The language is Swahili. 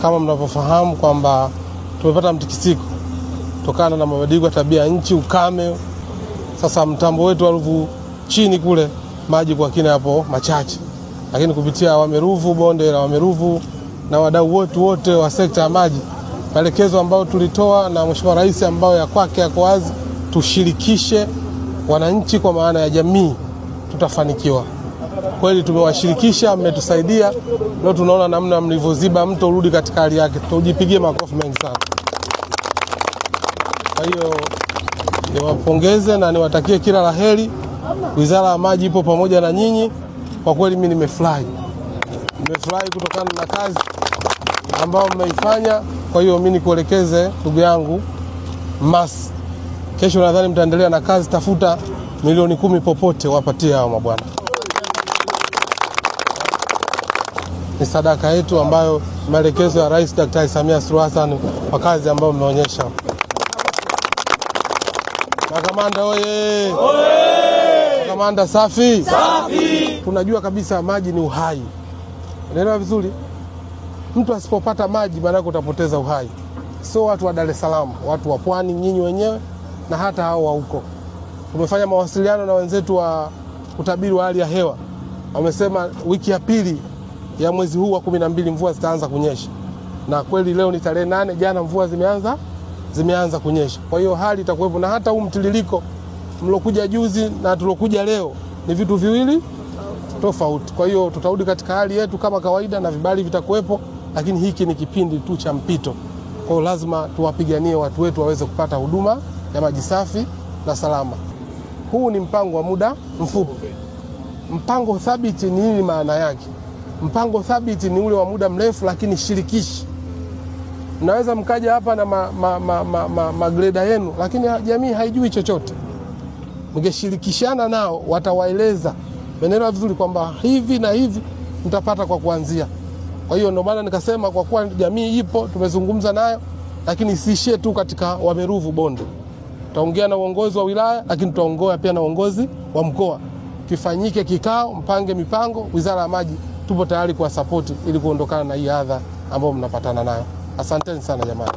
Kama mnavyofahamu kwamba tumepata mtikisiko kutokana na mabadiliko ya tabia nchi, ukame. Sasa mtambo wetu wa Ruvu chini kule maji kwa kina hapo machache. Lakini kupitia Wameruvu, bonde la Wameruvu na wadau wote wa sekta ya maji, maelekezo ambayo tulitoa na Mheshimiwa Rais ambao ya kwake yako wazi, tushirikishe wananchi kwa maana ya jamii, tutafanikiwa. Kweli tumewashirikisha, mmetusaidia. Leo tunaona namna mlivyoziba mto urudi katika hali yake. Tujipigie makofi mengi sana. Kwa hiyo niwapongeze na niwatakie kila laheri. Wizara ya Maji ipo pamoja na nyinyi. Kwa kweli mimi nimefurahi. Nimefurahi kutokana na kazi ambayo mmeifanya. Kwa hiyo mimi nikuelekeze ndugu yangu Mas, kesho nadhani mtaendelea na kazi, tafuta milioni 10 popote wapatie hao mabwana. Ni sadaka yetu ambayo maelekezo ya Rais Daktari Samia Suluhu Hassan kwa kazi ambayo mmeonyesha. Makamanda oye! Makamanda safi! Safi! Tunajua kabisa maji ni uhai. Unaelewa vizuri? Mtu asipopata maji maana utapoteza uhai. Sio watu wa Dar es Salaam, watu wa Pwani, nyinyi wenyewe na hata hao wa huko. Tumefanya mawasiliano na wenzetu wa utabiri wa hali ya hewa. Wamesema wiki ya pili ya mwezi huu wa 12 mvua zitaanza kunyesha. Na kweli leo ni tarehe 8, jana mvua zimeanza kunyesha. Kwa hiyo hali itakuwepo, na hata huu mtiririko mlokuja juzi na tulokuja leo ni vitu viwili tofauti. Kwa hiyo tutarudi katika hali yetu kama kawaida na vibali vitakuwepo, lakini hiki ni kipindi tu cha mpito. Kwa hiyo lazima tuwapiganie watu wetu waweze kupata huduma ya maji safi na salama. Huu ni mpango wa muda mfupi. Mpango thabiti ni nini maana yake? Mpango thabiti ni ule wa muda mrefu lakini shirikishi. Mnaweza mkaja hapa na magreda yenu lakini jamii haijui chochote. Mngeshirikishana nao watawaeleza. Menelewa vizuri kwamba hivi na hivi mtapata kwa kuanzia. Kwa hiyo ndio maana nikasema kwa kuwa jamii ipo, tumezungumza nayo, lakini isiishie tu katika Wameruvu bonde. Tutaongea na uongozi wa wilaya, lakini tutaongea pia na uongozi wa mkoa. Kifanyike kikao, mpange mipango, Wizara ya Maji tupo tayari kwa support ili kuondokana na hii adha ambayo mnapatana nayo. Asanteni sana jamani.